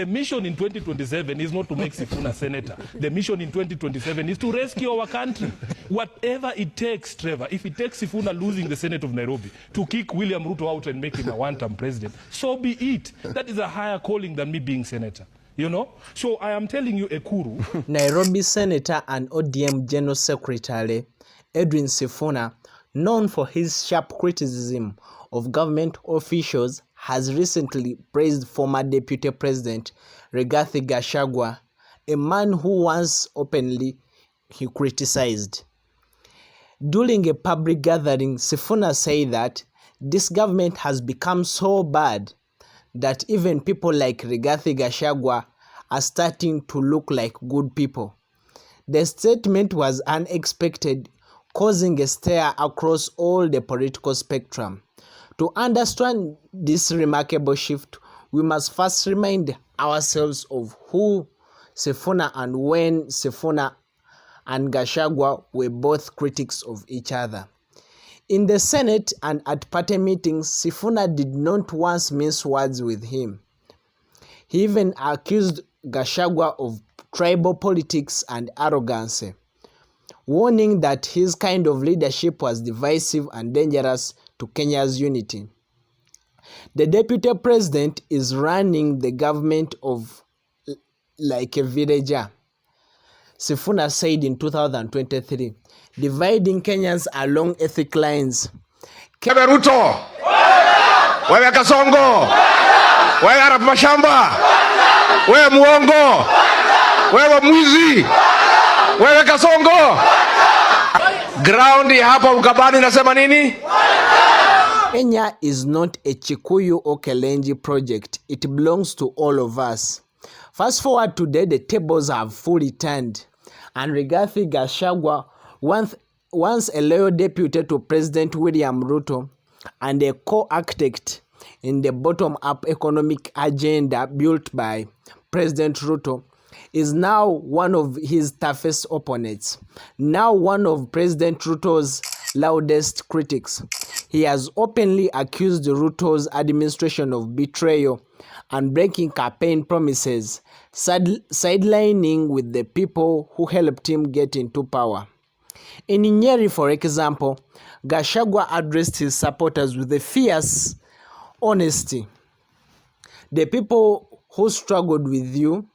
The mission in 2027 is not to make Sifuna senator. The mission in 2027 is to rescue our country. Whatever it takes, Trevor, if it takes Sifuna losing the Senate of Nairobi to kick William Ruto out and make him a one-term president, so be it. That is a higher calling than me being senator. You know? So I am telling you, Ekuru. Nairobi Senator and ODM General Secretary Edwin Sifuna, known for his sharp criticism of government officials, has recently praised former Deputy President Rigathi Gachagua, a man who once openly he criticized. During a public gathering, Sifuna said that this government has become so bad that even people like Rigathi Gachagua are starting to look like good people. The statement was unexpected, causing a stir across all the political spectrum. To understand this remarkable shift, we must first remind ourselves of who Sifuna and when Sifuna and Gachagua were both critics of each other. In the Senate and at party meetings, Sifuna did not once mince words with him. He even accused Gachagua of tribal politics and arrogance, warning that his kind of leadership was divisive and dangerous to Kenya's unity. The deputy president is running the government of like a villager, Sifuna said in 2023, dividing Kenyans along ethnic lines. Wewe Ruto, wewe Kasongo, wewe Arab Mashamba, wewe Muongo, wewe Mwizi, wewe Kasongo. Ground hapa Ukabani nasema nini? Kenya is not a Chikuyu or Kelenji project. It belongs to all of us. Fast forward today, the tables have fully turned, and Rigathi Gachagua, once a loyal deputy to President William Ruto and a co-architect in the bottom-up economic agenda built by President Ruto, is now one of his toughest opponents, now one of President Ruto's loudest critics. He has openly accused Ruto's administration of betrayal and breaking campaign promises, sidelining with the people who helped him get into power. In Nyeri, for example, Gachagua addressed his supporters with a fierce honesty. The people who struggled with you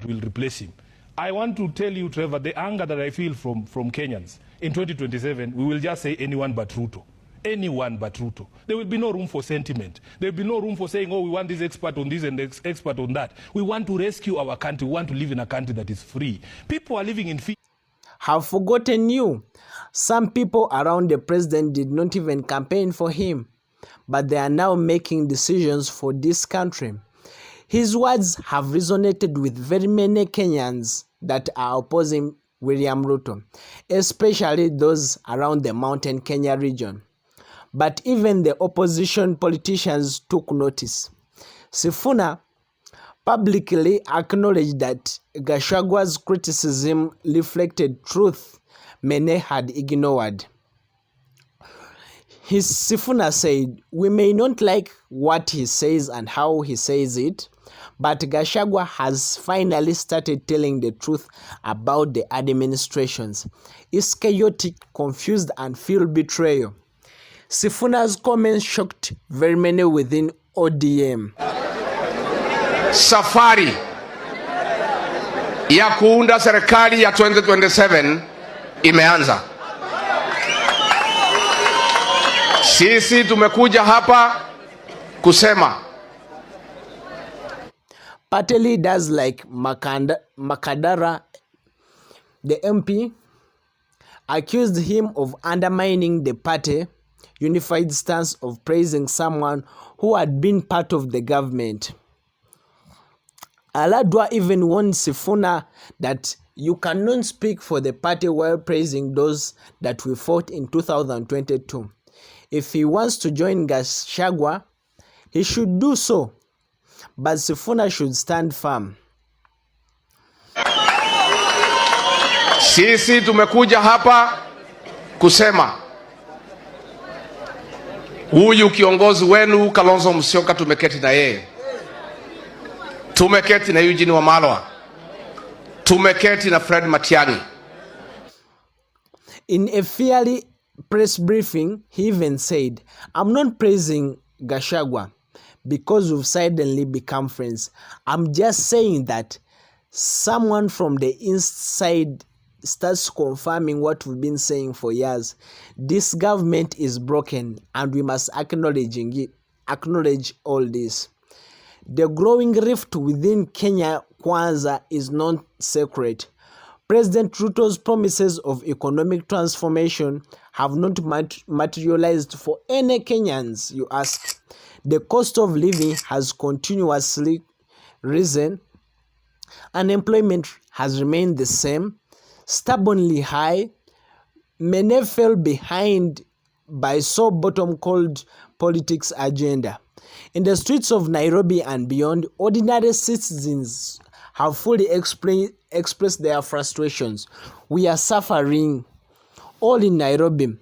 will replace him. I want to tell you, Trevor, the anger that I feel from Kenyans in 2027, we will just say anyone but Ruto. Anyone but Ruto. There will be no room for sentiment. There will be no room for saying, oh, we want this expert on this and this expert on that. We want to rescue our country. We want to live in a country that is free. People are living in fear. Have forgotten you. Some people around the president did not even campaign for him, but they are now making decisions for this country. His words have resonated with very many Kenyans that are opposing William Ruto, especially those around the Mountain Kenya region. But even the opposition politicians took notice. Sifuna publicly acknowledged that Gachagua's criticism reflected truth many had ignored. Sifuna said, "We may not like what he says and how he says it, but Gachagua has finally started telling the truth about the administrations. It's chaotic, confused, and feel betrayal." Sifuna's comments shocked very many within ODM. Safari ya kuunda serikali ya 2027 imeanza. Sisi tumekuja hapa kusema. Party leaders like Makadara, the MP, accused him of undermining the party unified stance of praising someone who had been part of the government. Aladwa even warned Sifuna that you cannot speak for the party while praising those that we fought in 2022. If he wants to join Gachagua, he should do so, but Sifuna should stand firm. Sisi tumekuja hapa kusema. Huyu kiongozi wenu Kalonzo Musyoka tumeketi na yeye. tumeketi na Eugene Wamalwa, tumeketi na Fred Matiang'i. In a fairly press briefing, he even said, "I'm not praising Gachagua because we've suddenly become friends. I'm just saying that someone from the inside starts confirming what we've been saying for years. This government is broken and we must acknowledge all this. The growing rift within Kenya Kwanza is not secret. President Ruto's promises of economic transformation have not materialized for any Kenyans, you ask. The cost of living has continuously risen. Unemployment has remained the same, stubbornly high. Many fell behind by so-bottom called politics agenda. In the streets of Nairobi and beyond, ordinary citizens have fully expressed their frustrations. We are suffering, all in Nairobi.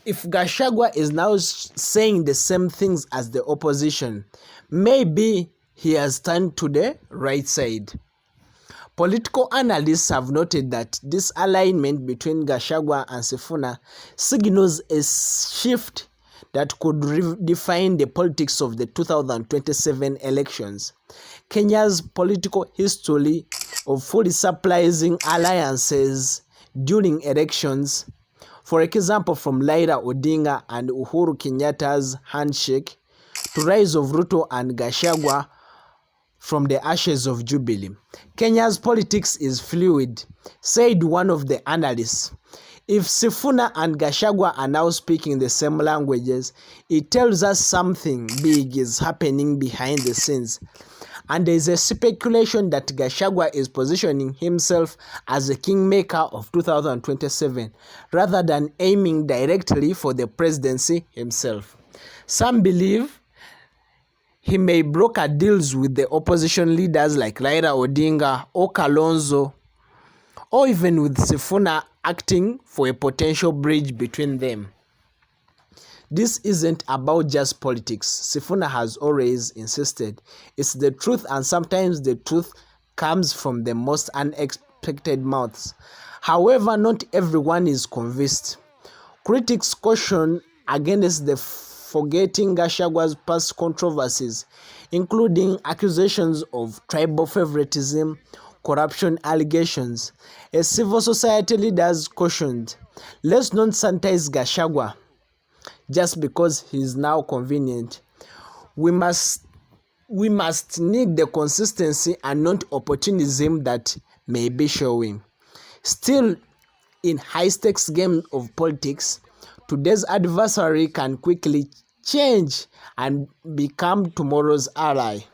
If Gachagua is now saying the same things as the opposition, maybe he has turned to the right side. Political analysts have noted that this alignment between Gachagua and Sifuna signals a shift that could redefine the politics of the 2027 elections. Kenya's political history of fully supplying alliances during elections, for example from Raila Odinga and Uhuru Kenyatta's handshake to rise of Ruto and Gachagua from the ashes of Jubilee. Kenya's politics is fluid, said one of the analysts. If Sifuna and Gachagua are now speaking the same languages, it tells us something big is happening behind the scenes. And there is a speculation that Gachagua is positioning himself as a kingmaker of 2027, rather than aiming directly for the presidency himself. Some believe he may broker deals with the opposition leaders like Raila Odinga or Kalonzo, or even with Sifuna acting for a potential bridge between them. This isn't about just politics. Sifuna has always insisted it's the truth, and sometimes the truth comes from the most unexpected mouths. However, not everyone is convinced. Critics caution against the forgetting Gachagua's past controversies, including accusations of tribal favoritism, corruption allegations. A civil society leaders cautioned, let's not sanitize Gachagua just because he is now convenient. We must need the consistency and not opportunism that may be showing. Still, in high-stakes game of politics, today's adversary can quickly change and become tomorrow's ally.